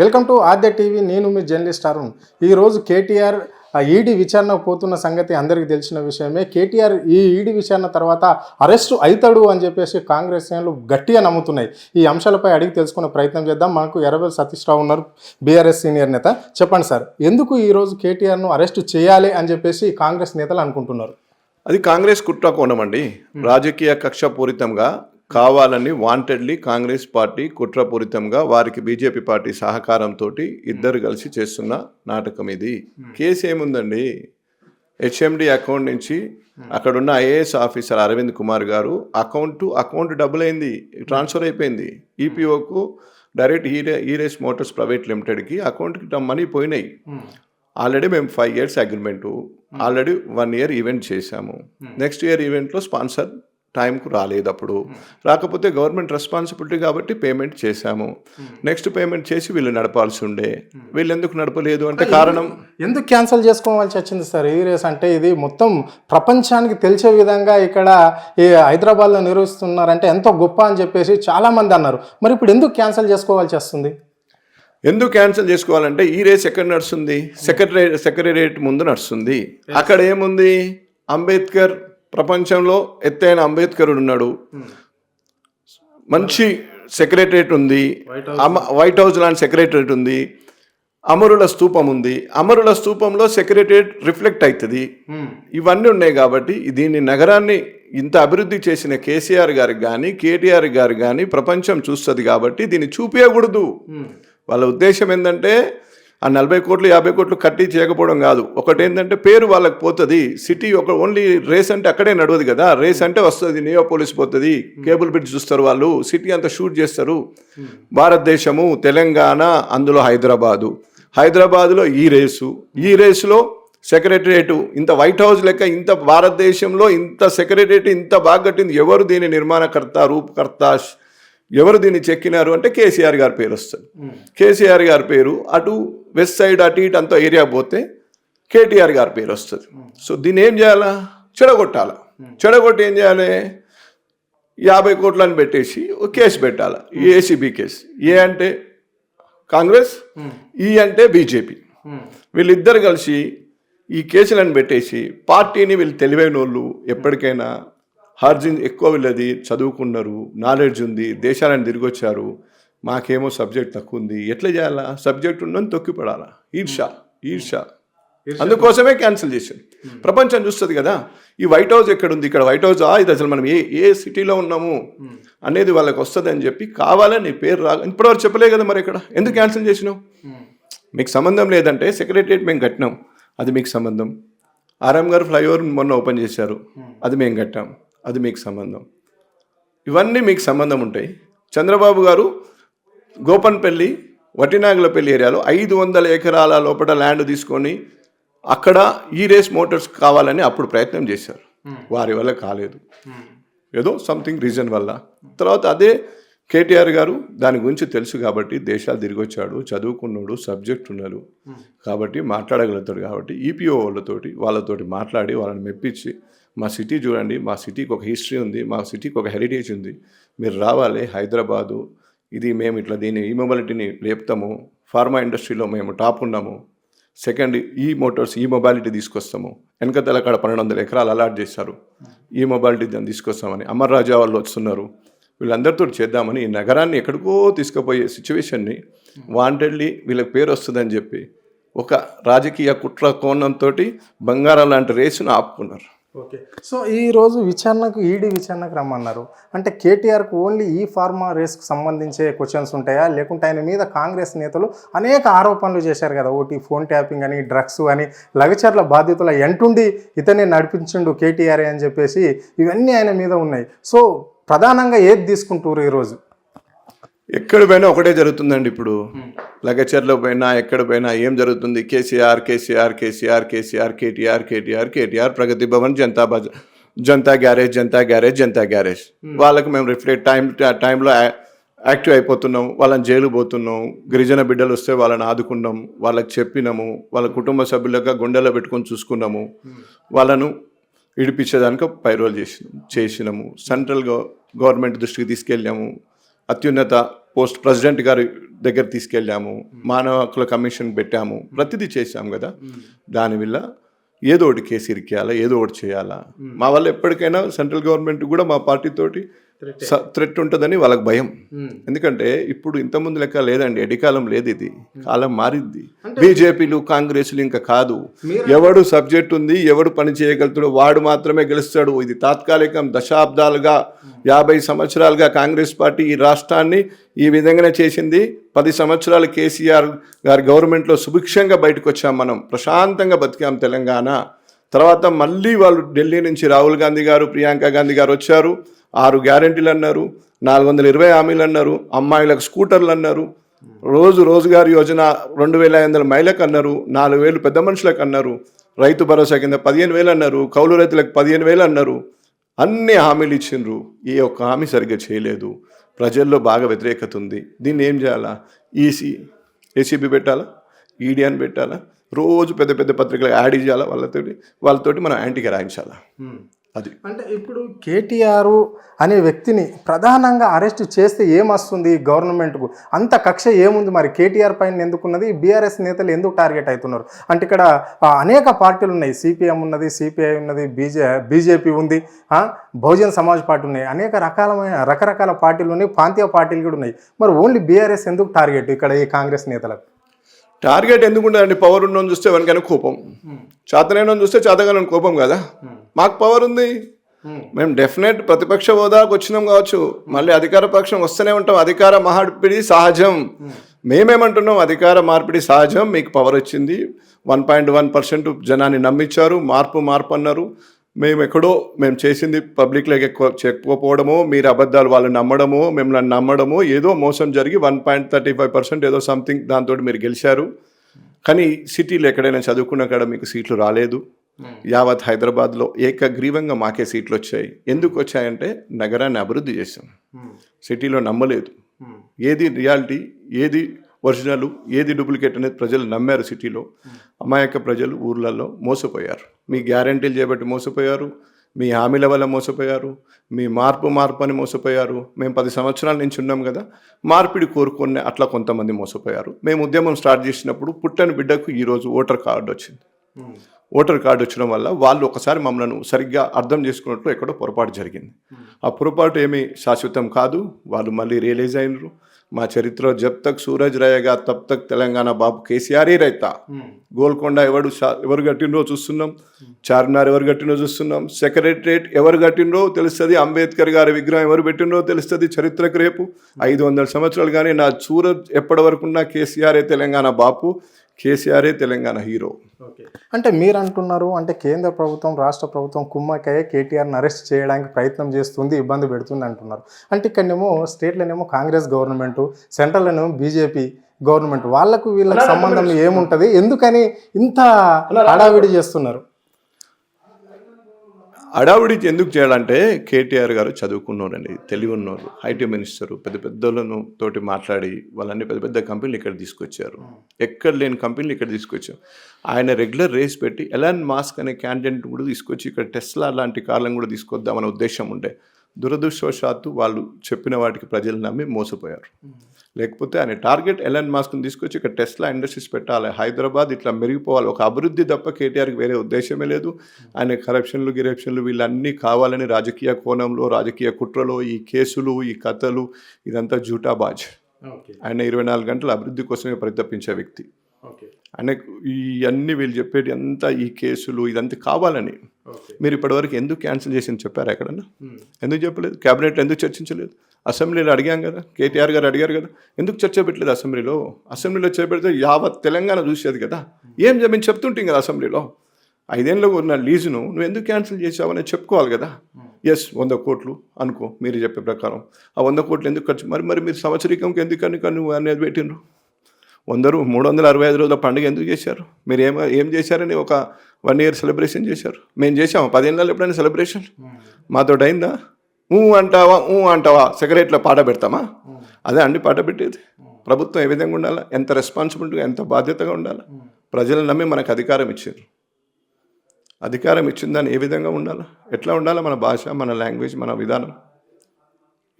Welcome to Aadya TV. నేను మీ journalist Arun. ఈరోజు KTR ED విచారణ పోతున్న సంగతి అందరికీ తెలిసిన విషయమే. కేటీఆర్ ఈ ఈడీ విచారణ తర్వాత అరెస్టు అవుతాడు అని చెప్పేసి కాంగ్రెస్ శ్రేణులు గట్టిగా నమ్ముతున్నాయి. ఈ అంశాలపై అడిగి తెలుసుకునే ప్రయత్నం చేద్దాం. మనకు ఎర్రబెల్లి సతీష్ రావు ఉన్నారు, బీఆర్ఎస్ సీనియర్ నేత. చెప్పండి సార్, ఎందుకు ఈరోజు కేటీఆర్ను అరెస్టు చేయాలి అని చెప్పేసి కాంగ్రెస్ నేతలు అనుకుంటున్నారు? అది కాంగ్రెస్ కుట్ర కోణమండి. రాజకీయ కక్షపూరితంగా కావాలని వాంటెడ్లీ కాంగ్రెస్ పార్టీ కుట్రపూరితంగా వారికి బీజేపీ పార్టీ సహకారంతో ఇద్దరు కలిసి చేస్తున్న నాటకం ఇది. కేసు ఏముందండి, హెచ్ఎండి అకౌంట్ నుంచి అక్కడున్న ఐఏఎస్ ఆఫీసర్ అరవింద్ కుమార్ గారు అకౌంట్ డబ్బులైంది, ట్రాన్స్ఫర్ అయిపోయింది. ఈపీఓకు డైరెక్ట్ ఈరేస్ మోటార్స్ ప్రైవేట్ లిమిటెడ్కి అకౌంట్కి మనీ పోయినాయి. ఆల్రెడీ మేము 5 years agreement, already 1 year event చేశాము. నెక్స్ట్ ఇయర్ ఈవెంట్లో స్పాన్సర్ టైంకు రాలేదు. అప్పుడు రాకపోతే గవర్నమెంట్ రెస్పాన్సిబిలిటీ కాబట్టి పేమెంట్ చేశాము. నెక్స్ట్ పేమెంట్ చేసి వీళ్ళు నడపాల్సి ఉండే, వీళ్ళు ఎందుకు నడపలేదు అంటే కారణం ఎందుకు క్యాన్సిల్ చేసుకోవాల్సి వచ్చింది సార్? ఈ రేస్ అంటే ఇది మొత్తం ప్రపంచానికి తెలిసే విధంగా ఇక్కడ ఈ హైదరాబాద్లో నిర్వహిస్తున్నారంటే ఎంతో గొప్ప అని చెప్పేసి చాలామంది అన్నారు. మరి ఇప్పుడు ఎందుకు క్యాన్సిల్ చేసుకోవాల్సి వస్తుంది? ఎందుకు క్యాన్సిల్ చేసుకోవాలంటే ఈ రేస్ ఎక్కడ నడుస్తుంది? సెక్రటేరియట్ ముందు నడుస్తుంది. అక్కడ ఏముంది, అంబేద్కర్, ప్రపంచంలో ఎత్తైన అంబేద్కర్ ఉన్నాడు, మంచి సెక్రటరేట్ ఉంది, వైట్ హౌస్ లాంటి సెక్రటరేట్ ఉంది, అమరుల స్తూపం ఉంది. అమరుల స్తూపంలో సెక్రటరేట్ రిఫ్లెక్ట్ అవుతుంది. ఇవన్నీ ఉన్నాయి కాబట్టి దీన్ని నగరాన్ని ఇంత అభివృద్ధి చేసిన కేసీఆర్ గారికి కానీ కేటీఆర్ గారికి కానీ ప్రపంచం చూస్తుంది కాబట్టి దీన్ని చూపించకూడదు. వాళ్ళ ఉద్దేశం ఏంటంటే ఆ 40 కోట్లు 50 కోట్లు కట్టి చేయకపోవడం కాదు. ఒకటేంటంటే పేరు వాళ్ళకి పోతుంది. సిటీ ఓన్లీ రేస్ అంటే అక్కడే నడవదు కదా. రేస్ అంటే వస్తుంది, నియోపోలిస్ పోతుంది, కేబుల్ బ్రిడ్జ్ చూస్తారు వాళ్ళు, సిటీ అంతా షూట్ చేస్తారు. భారతదేశము, తెలంగాణ, అందులో హైదరాబాదులో ఈ రేసులో సెక్రటరియట్ ఇంత వైట్ హౌస్ లెక్క ఇంత భారతదేశంలో ఇంత సెక్రటరియట్ ఇంత బాగా కట్టింది. ఎవరు దీని నిర్మాణకర్త, రూపకర్త, ఎవరు దీన్ని చెక్కినారు అంటే కేసీఆర్ గారి పేరు వస్తుంది. కేసీఆర్ గారి పేరు అటు వెస్ట్ సైడ్ అటు ఇటు అంతా ఏరియా పోతే కేటీఆర్ గారి పేరు వస్తుంది. సో దీన్ని ఏం చేయాలా? చెడగొట్టి ఏం చేయాలి? 50 కోట్లని పెట్టేసి ఒక కేసు పెట్టాలి, ఏసీబీ కేసు. ఏ అంటే కాంగ్రెస్, ఈ అంటే బీజేపీ. వీళ్ళిద్దరు కలిసి ఈ కేసులను పెట్టేసి పార్టీని, వీళ్ళు తెలివైన వాళ్ళు, ఎప్పటికైనా హార్జిన్ ఎక్కువ వీళ్ళది, చదువుకున్నారు, నాలెడ్జ్ ఉంది, దేశాలను తిరిగి వచ్చారు, మాకేమో సబ్జెక్ట్ తక్కువ ఉంది, ఎట్లా చేయాలా? సబ్జెక్ట్ ఉందని తొక్కిపడాలా? ఈర్ష. అందుకోసమే క్యాన్సిల్ చేశారు. ప్రపంచం చూస్తుంది కదా ఈ వైట్ హౌస్ ఎక్కడుంది, ఇక్కడ వైట్ హౌస్ ఇది అసలు మనం ఏ సిటీలో ఉన్నాము అనేది వాళ్ళకి వస్తుంది అని చెప్పి కావాలని పేరు ఇప్పటివరకు చెప్పలే కదా. మరి ఇక్కడ ఎందుకు క్యాన్సిల్ చేసినావు? మీకు సంబంధం లేదంటే సెక్రటరియట్ మేము కట్టినాం, అది మీకు సంబంధం. ఆర్ఎం గారు ఫ్లైఓవర్ మొన్న ఓపెన్ చేశారు, అది మేము కట్టాం, అది మీకు సంబంధం. ఇవన్నీ మీకు సంబంధం ఉంటాయి. చంద్రబాబు గారు గోపన్పల్లి, వటినాగులపల్లి ఏరియాలో 500 ఎకరాల లోపల ల్యాండ్ తీసుకొని అక్కడ ఈ రేస్ మోటార్స్ కావాలని అప్పుడు ప్రయత్నం చేశారు. వారి వల్ల కాలేదు, ఏదో సంథింగ్ రీజన్ వల్ల. తర్వాత అదే కేటీఆర్ గారు దాని గురించి తెలుసు కాబట్టి దేశాలు తిరిగి వచ్చాడు, చదువుకున్నాడు, సబ్జెక్ట్ ఉన్నాడు కాబట్టి మాట్లాడగలుగుతాడు. కాబట్టి ఈపీఓ వాళ్ళతోటి మాట్లాడి వాళ్ళని మెప్పించి, మా సిటీ చూడండి, మా సిటీకి ఒక హిస్టరీ ఉంది, మా సిటీకి ఒక హెరిటేజ్ ఉంది, మీరు రావాలి హైదరాబాదు, ఇది మేము ఇట్లా దీన్ని ఈ మొబిలిటీని లేపుతాము, ఫార్మా ఇండస్ట్రీలో మేము టాప్ ఉన్నాము, సెకండ్ ఈ మోటార్స్ ఈ మొబిలిటీ తీసుకొస్తాము, వెనకతల అక్కడ 1200 ఎకరాలు అలాట్ చేశారు, ఈ మొబిలిటీ దాన్ని తీసుకొస్తామని అమర్ రాజా వాళ్ళు వస్తున్నారు, వీళ్ళందరితో చేద్దామని ఈ నగరాన్ని ఎక్కడికో తీసుకుపోయే సిచ్యువేషన్ని వాంటెడ్లీ వీళ్ళకి పేరు వస్తుందని చెప్పి ఒక రాజకీయ కుట్ర కోణంతో బంగారం లాంటి రేసును ఆపుకున్నారు. ఓకే, సో ఈరోజు ఈడీ విచారణకు రమ్మన్నారు అంటే కేటీఆర్కు ఓన్లీ ఈ ఫార్మా రేస్కు సంబంధించే క్వశ్చన్స్ ఉంటాయా, లేకుంటే ఆయన మీద కాంగ్రెస్ నేతలు అనేక ఆరోపణలు చేశారు కదా, ఒకటి ఫోన్ ట్యాపింగ్ అని, డ్రగ్స్ అని, లగచర్ల బాధ్యతల ఎంటుండి ఇతనే నడిపించిండు కేటీఆర్ అని చెప్పేసి ఇవన్నీ ఆయన మీద ఉన్నాయి. సో ప్రధానంగా ఏది తీసుకుంటారు ఈరోజు? ఎక్కడ పోయినా ఒకటే జరుగుతుందండి. ఇప్పుడు లగచర్లో పోయినా ఎక్కడ పోయినా ఏం జరుగుతుంది? కేసీఆర్, కేటీఆర్, ప్రగతి భవన్, జనతా గ్యారేజ్. వాళ్ళకి మేము రిఫ్లెక్ట్ టైంలో యాక్టివ్ అయిపోతున్నాం, వాళ్ళని జైలు పోతున్నాం, గిరిజన బిడ్డలు వస్తే వాళ్ళని ఆదుకున్నాం, వాళ్ళకి చెప్పినాము, వాళ్ళ కుటుంబ సభ్యులుగా గుండెలో పెట్టుకొని చూసుకున్నాము, వాళ్ళను ఇడిపించేదానికి పైరోల్ చేసినాము, సెంట్రల్ గవర్నమెంట్ దృష్టికి తీసుకెళ్ళాము, అత్యున్నత పోస్ట్ ప్రెసిడెంట్ గారి దగ్గర తీసుకెళ్ళాము, మానవ హక్కుల కమిషన్ పెట్టాము, ప్రతిదీ చేశాము కదా. దానివల్ల ఏదో ఒకటి కేసు ఇరికేయాలా, ఏదో ఒకటి చేయాలా. మా వల్ల ఎప్పటికైనా సెంట్రల్ గవర్నమెంట్ కూడా మా పార్టీతోటి థ్రెట్ ఉంటుందని వాళ్ళకి భయం. ఎందుకంటే ఇప్పుడు ఇంతకుముందు లెక్క లేదండి, ఎడికాలం లేదు, ఇది కాలం మారిద్ది. బీజేపీలు కాంగ్రెస్లు ఇంకా కాదు, ఎవడు సబ్జెక్ట్ ఉంది, ఎవడు పని చేయగలుగుతాడో వాడు మాత్రమే గెలుస్తాడు. ఇది తాత్కాలికం. దశాబ్దాలుగా 50 సంవత్సరాలుగా కాంగ్రెస్ పార్టీ ఈ రాష్ట్రాన్ని ఈ విధంగానే చేసింది. 10 సంవత్సరాలు కేసీఆర్ గారి గవర్నమెంట్లో సుభిక్షంగా బయటకు వచ్చాం, మనం ప్రశాంతంగా బతికాం తెలంగాణ. తర్వాత మళ్ళీ వాళ్ళు ఢిల్లీ నుంచి రాహుల్ గాంధీ గారు, ప్రియాంక గాంధీ గారు వచ్చారు. 6 గ్యారెంటీలు అన్నారు, 420 హామీలు అన్నారు, అమ్మాయిలకు స్కూటర్లు అన్నారు, రోజుగారు యోజన 2500 మహిళలకు అన్నారు, 4000 పెద్ద మనుషులకు అన్నారు, రైతు భరోసా కింద 15,000 అన్నారు, కౌలు రైతులకు 15,000 అన్నారు. అన్ని హామీలు ఇచ్చిండ్రు, ఏ ఒక్క హామీ సరిగ్గా చేయలేదు. ప్రజల్లో బాగా వ్యతిరేకత ఉంది. దీన్ని ఏం చేయాలా? ఏసీబీ పెట్టాలా, ఈడీ అని పెట్టాలా, రోజు పెద్ద పెద్ద పత్రికలకు యాడ్ చేయాలా, వాళ్ళతోటి మనం యాంటీగా రాయించాలా. అది అంటే ఇప్పుడు కేటీఆర్ అనే వ్యక్తిని ప్రధానంగా అరెస్ట్ చేస్తే ఏమొస్తుంది గవర్నమెంట్కు? అంత కక్ష ఏముంది మరి కేటీఆర్ పైన ఎందుకున్నది? బీఆర్ఎస్ నేతలు ఎందుకు టార్గెట్ అవుతున్నారు అంటే? ఇక్కడ అనేక పార్టీలు ఉన్నాయి, సిపిఎం ఉన్నది, సిపిఐ ఉన్నది, బీజేపీ ఉంది, బహుజన్ సమాజ్ పార్టీ ఉన్నాయి, అనేక రకరకాల పార్టీలు ఉన్నాయి, ప్రాంతీయ పార్టీలు కూడా ఉన్నాయి. మరి ఓన్లీ బీఆర్ఎస్ ఎందుకు టార్గెట్ ఇక్కడ ఈ కాంగ్రెస్ నేతలకు? టార్గెట్ ఎందుకు ఉండదండి? పవర్ ఉన్నోని చూస్తే ఎవరికైనా కోపం, చేతనైనా చూస్తే చేతగానని కోపం కదా. మాకు పవర్ ఉంది, మేము డెఫినెట్ ప్రతిపక్ష హోదాకు వచ్చినాం కావచ్చు, మళ్ళీ అధికార పక్షం వస్తూనే ఉంటాం. అధికార మార్పిడి సహజం. మేమేమంటున్నాం? అధికార మార్పిడి సహజం. మీకు పవర్ వచ్చింది, 1.1% జనాన్ని నమ్మించారు, మార్పు అన్నారు. మేము చేసింది పబ్లిక్లోకి చెప్పుకోపోవడమో, మీరు అబద్ధాలు వాళ్ళు నమ్మడమో, మిమ్మల్ని నమ్మడమో, ఏదో మోసం జరిగి 1.35% ఏదో సంథింగ్ దాంతో మీరు గెలిచారు. కానీ సిటీలో ఎక్కడైనా చదువుకున్న కాడ మీకు సీట్లు రాలేదు. యావత్ హైదరాబాద్లో ఏకగ్రీవంగా మాకే సీట్లు వచ్చాయి. ఎందుకు వచ్చాయంటే నగరాన్ని అభివృద్ధి చేశాం. సిటీలో నమ్మలేదు. ఏది రియాలిటీ, ఏది ఒరిజినల్, ఏది డూప్లికేట్ అనేది ప్రజలు నమ్మారు. సిటీలో అమాయక ప్రజలు ఊర్లలో మోసపోయారు. మీ గ్యారెంటీలు చేపట్టి మోసపోయారు, మీ హామీల వల్ల మోసపోయారు, మీ మార్పు అని మోసపోయారు. మేము 10 సంవత్సరాల నుంచి ఉన్నాం కదా, మార్పిడి కోరుకునే అట్లా కొంతమంది మోసపోయారు. మేము ఉద్యమం స్టార్ట్ చేసినప్పుడు పుట్టని బిడ్డకు ఈరోజు ఓటర్ కార్డు వచ్చింది. ఓటర్ కార్డు వచ్చిన వల్ల వాళ్ళు ఒకసారి మమ్మల్ని సరిగ్గా అర్థం చేసుకున్నట్లు ఎక్కడో పొరపాటు జరిగింది. ఆ పొరపాటు ఏమీ శాశ్వతం కాదు. వాళ్ళు మళ్ళీ రియలైజ్ అయినరు. మా చరిత్ర జబ్ తక్ సూరజ్ రయేగా తబ్ తక్ తెలంగాణ బాబు కేసీఆర్ ही रहता. గోల్కొండ ఎవరు కట్టినరో చూస్తున్నాం, చార్మినార్ ఎవరు కట్టినో చూస్తున్నాం, సెక్రటరేట్ ఎవరు కట్టినరో తెలుస్తుంది, అంబేద్కర్ గారి విగ్రహం ఎవరు పెట్టినరో తెలుస్తుంది. చరిత్రకు రేపు 500 సంవత్సరాలు కానీ నా సూరజ్ ఎప్పటి వరకున్నా కేసీఆరే తెలంగాణ బాపు, కేసీఆరే తెలంగాణ హీరో. అంటే మీరు అంటున్నారు అంటే కేంద్ర ప్రభుత్వం, రాష్ట్ర ప్రభుత్వం కుమ్మక్కయ్య కేటీఆర్ని అరెస్ట్ చేయడానికి ప్రయత్నం చేస్తుంది, ఇబ్బంది పెడుతుంది అంటున్నారు. అంటే ఇక్కడనేమో స్టేట్లోనేమో కాంగ్రెస్ గవర్నమెంట్, సెంట్రల్లోనేమో బీజేపీ గవర్నమెంట్, వీళ్ళకి సంబంధం ఏముంటుంది? ఎందుకని ఇంత హడావిడి చేస్తున్నారు? అడావుడి ఎందుకు చేయాలంటే కేటీఆర్ గారు చదువుకున్నారండి, తెలివి ఉన్నారు, ఐటీ మినిస్టరు, పెద్దలను తోటి మాట్లాడి వాళ్ళన్ని పెద్ద కంపెనీలు ఇక్కడ తీసుకొచ్చారు. ఎక్కడ లేని కంపెనీలు ఇక్కడ తీసుకొచ్చారు. ఆయన రెగ్యులర్ రేస్ పెట్టి ఎలాన్ మాస్క్ అనే క్యాండిడేట్ కూడా తీసుకొచ్చి ఇక్కడ టెస్లా లాంటి కార్లను కూడా తీసుకొద్దామనే ఉద్దేశం ఉండే. దురదృష్టవశాత్తు వాళ్ళు చెప్పిన వాటికి ప్రజలు నమ్మి మోసపోయారు. లేకపోతే ఆయన టార్గెట్ ఎలాన్ మాస్క్ని తీసుకొచ్చి ఇక్కడ టెస్లా ఇండస్ట్రీస్ పెట్టాలి, హైదరాబాద్ ఇట్లా మెరిగిపోవాలి, ఒక అభివృద్ధి తప్ప కేటీఆర్కి వేరే ఉద్దేశమే లేదు. ఆయన కరప్షన్లు వీళ్ళన్నీ కావాలని రాజకీయ కోణంలో, రాజకీయ కుట్రలో, ఈ కేసులు, ఈ కథలు, ఇదంతా జూటాబాజ్. ఆయన 24 గంటల అభివృద్ధి కోసమే పరితపించే వ్యక్తి. ఆయన ఇవన్నీ వీళ్ళు చెప్పేది అంతా ఈ కేసులు ఇదంతా కావాలని. మీరు ఇప్పటివరకు ఎందుకు క్యాన్సిల్ చేసింది చెప్పారు ఎక్కడన్నా? ఎందుకు చెప్పలేదు? క్యాబినెట్ ఎందుకు చర్చించలేదు? అసెంబ్లీలో అడిగాం కదా, కేటీఆర్ గారు అడిగారు కదా, ఎందుకు చర్చ పెట్టలేదు అసెంబ్లీలో? అసెంబ్లీలో చేపెడితే యావత్ తెలంగాణ చూసేది కదా. ఏం మేము చెప్తుంటాం కదా అసెంబ్లీలో, 5 ఏళ్ళలో ఉన్న లీజును నువ్వు ఎందుకు క్యాన్సిల్ చేసావని చెప్పుకోవాలి కదా. 100 కోట్లు అనుకో మీరు చెప్పే ప్రకారం, ఆ 100 కోట్లు ఎందుకు ఖర్చు, మరి మీరు సంవత్సరికంకి ఎందుకని నువ్వు అనేది పెట్టిండ్రు? 365 రోజుల పండుగ ఎందుకు చేశారు? మీరు ఏం చేశారని ఒక 1 year సెలబ్రేషన్ చేశారు. మేము చేసాము 10 ఏళ్ళలో ఎప్పుడైనా సెలబ్రేషన్? మాతో అయిందా? అంటావా సెక్రటరీలో పాట పెడతామా? అదే అండి పాట పెట్టేది. ప్రభుత్వం ఏ విధంగా ఉండాలా, ఎంత రెస్పాన్సిబిలిటీగా, ఎంత బాధ్యతగా ఉండాలా? ప్రజలను నమ్మి మనకు అధికారం ఇచ్చారు. అధికారం ఇచ్చిందని ఏ విధంగా ఉండాలా, ఎట్లా ఉండాలా మన భాష, మన లాంగ్వేజ్, మన విధానం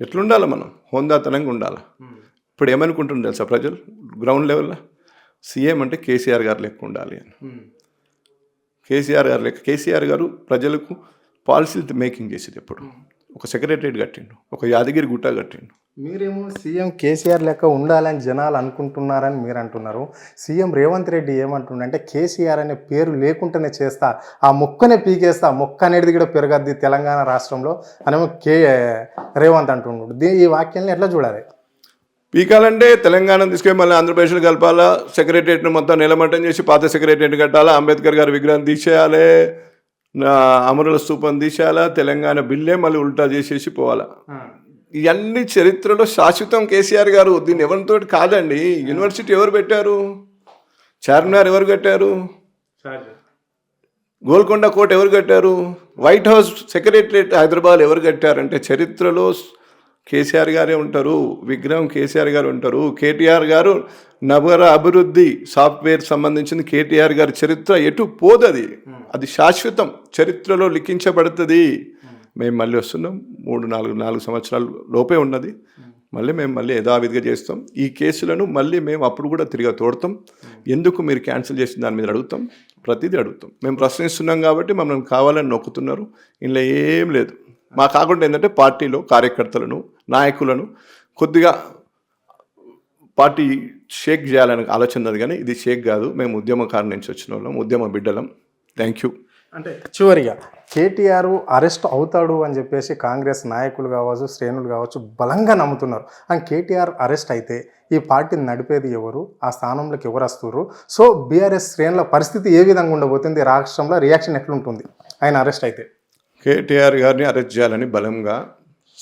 ఎట్లుండాలి మనం హోందాతనంగా ఉండాలి. ఇప్పుడు ఏమనుకుంటున్నారు తెలుసా ప్రజలు గ్రౌండ్ లెవెల్లో సీఎం అంటే కేసీఆర్ గారు లెక్క ఉండాలి అని. కేసీఆర్ గారు ప్రజలకు పాలసీలు మేకింగ్ చేసేది ఎప్పుడు ఒక సెక్రటరియట్ కట్టిండు, ఒక యాదగిరి గుట్ట కట్టిండు. మీరేమో సీఎం కేసీఆర్ లెక్క ఉండాలని జనాలు అనుకుంటున్నారని మీరు అంటున్నారు. సీఎం రేవంత్ రెడ్డి ఏమంటుండంటే కేసీఆర్ అనే పేరు లేకుండానే చేస్తా, ఆ మొక్కనే పీకేస్తా, మొక్క అనేది కూడా పెరగద్ది తెలంగాణ రాష్ట్రంలో అనేమో రేవంత్ అంటున్నాడు. ఈ వాక్యాన్ని ఎట్లా చూడాలి? పీకాలంటే తెలంగాణ తీసుకొని మళ్ళీ ఆంధ్రప్రదేశ్లో కలపాలా, సెక్రటరియట్ను మొత్తం నిలమట్టం చేసి పాత సెక్రటరియట్ కట్టాలా, అంబేద్కర్ గారి విగ్రహం తీసేయాలి, అమరుల స్తూపం తీసేయాలా, తెలంగాణ బిల్లే మళ్ళీ ఉల్టా చేసేసి పోవాలా. ఇవన్నీ చరిత్రలో శాశ్వతం. కేసీఆర్ గారు దీన్ని ఎవరితో కాదండి. యూనివర్సిటీ ఎవరు పెట్టారు? చార్మినార్ ఎవరు కట్టారు? గోల్కొండ కోట ఎవరు కట్టారు? వైట్ హౌస్ సెక్రటరియట్ హైదరాబాద్ ఎవరు కట్టారంటే చరిత్రలో కేసీఆర్ గారే ఉంటారు. విగ్రహం కేసీఆర్ గారు ఉంటారు. కేటీఆర్ గారు నగర అభివృద్ధి సాఫ్ట్వేర్ సంబంధించింది కేటీఆర్ గారి చరిత్ర ఎటు పోదది, అది శాశ్వతం, చరిత్రలో లిఖించబడుతుంది. మేము మళ్ళీ వస్తున్నాం, 4 సంవత్సరాల లోపే ఉన్నది. మేము యథావిధిగా చేస్తాం. ఈ కేసులను మళ్ళీ మేము అప్పుడు కూడా తిరిగి తోడతాం. ఎందుకు మీరు క్యాన్సిల్ చేసిన దాని మీద అడుగుతాం, ప్రతిదీ అడుగుతాం. మేము ప్రశ్నిస్తున్నాం కాబట్టి మమ్మల్ని కావాలని నొక్కుతున్నారు. ఇందులో ఏం లేదు. మా కాకుండా ఏంటంటే పార్టీలో కార్యకర్తలను నాయకులను కొద్దిగా పార్టీ షేక్ చేయాలని ఆలోచన ఉన్నది, కానీ ఇది షేక్ కాదు. మేము ఉద్యమకారు నుంచి వచ్చిన వాళ్ళం, ఉద్యమ బిడ్డలం. Thank you. అంటే చివరిగా కేటీఆర్ అరెస్ట్ అవుతాడు అని చెప్పేసి కాంగ్రెస్ నాయకులు కావచ్చు, శ్రేణులు కావచ్చు బలంగా నమ్ముతున్నారు. అండ్ కేటీఆర్ అరెస్ట్ అయితే ఈ పార్టీని నడిపేది ఎవరు, ఆ స్థానంలోకి ఎవరు వస్తున్నారు? సో బీఆర్ఎస్ శ్రేణుల పరిస్థితి ఏ విధంగా ఉండబోతుంది, రాష్ట్రంలో రియాక్షన్ ఎట్లుంటుంది ఆయన అరెస్ట్ అయితే? కేటీఆర్ గారిని అరెస్ట్ చేయాలని బలంగా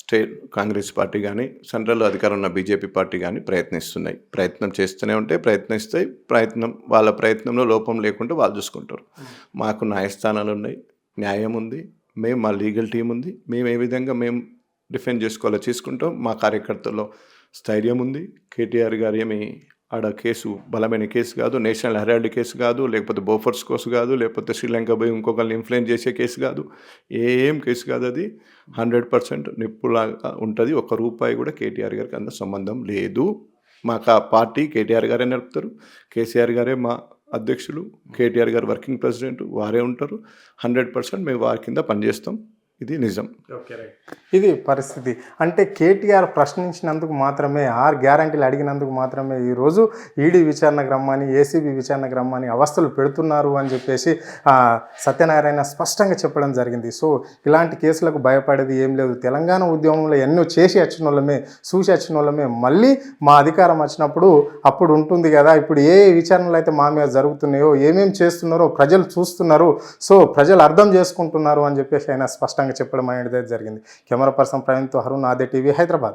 స్టేట్ కాంగ్రెస్ పార్టీ కానీ సెంట్రల్లో అధికారం ఉన్న బీజేపీ పార్టీ కానీ ప్రయత్నిస్తున్నాయి. ప్రయత్నం చేస్తూనే ఉంటే ప్రయత్నిస్తాయి. వాళ్ళ ప్రయత్నంలో లోపం లేకుండా వాళ్ళు చూసుకుంటారు. మాకు న్యాయస్థానాలు ఉన్నాయి, న్యాయం ఉంది, మా లీగల్ టీం ఉంది. మేము ఏ విధంగా డిఫెండ్ చేసుకోవాలో చేసుకుంటాం. మా కార్యకర్తల్లో స్థైర్యం ఉంది. కేటీఆర్ గారు ఏమి ఆడ కేసు బలమైన కేసు కాదు, నేషనల్ హెరాల్డ్ కేసు కాదు, లేకపోతే బోఫర్స్ కేసు కాదు, లేకపోతే శ్రీలంక పోయి ఇంకొకరిని ఇన్ఫ్లుయెన్స్ చేసే కేసు కాదు. ఏం కేసు కాదు. అది 100% నిప్పులాగా ఉంటుంది. ₹1 కూడా కేటీఆర్ గారికి అంత సంబంధం లేదు. మాకు ఆ పార్టీ కేటీఆర్ గారే నడుపుతారు. కేసీఆర్ గారే మా అధ్యక్షులు, కేటీఆర్ గారు వర్కింగ్ ప్రెసిడెంట్, వారే ఉంటారు. 100% మేము వారి కింద పనిచేస్తాం. ఇది నిజం. Okay, right. ఇది పరిస్థితి. అంటే కేటీఆర్ ప్రశ్నించినందుకు మాత్రమే, 6 గ్యారంటీలు అడిగినందుకు మాత్రమే ఈరోజు ఈడీ విచారణకు రమ్మని, ఏసీబీ విచారణకు రమ్మని అవస్థలు పెడుతున్నారు అని చెప్పేసి సత్యనారాయణ స్పష్టంగా చెప్పడం జరిగింది. సో ఇలాంటి కేసులకు భయపడేది ఏం లేదు. తెలంగాణ ఉద్యమంలో ఎన్నో చేసి వచ్చిన వాళ్ళమే, చూసి వచ్చిన వాళ్ళమే. మళ్ళీ మా అధికారం వచ్చినప్పుడు అప్పుడు ఉంటుంది కదా, ఇప్పుడు ఏ విచారణలు అయితే మా మీద జరుగుతున్నాయో, ఏమేమి చేస్తున్నారో ప్రజలు చూస్తున్నారు. సో ప్రజలు అర్థం చేసుకుంటున్నారు అని చెప్పేసి ఆయన స్పష్టంగా చెప్పడం అనేది జరిగింది. కెమెరా పర్సన్ ప్రవీణ్తో అరుణ్, ఆదే టీవీ, హైదరాబాద్.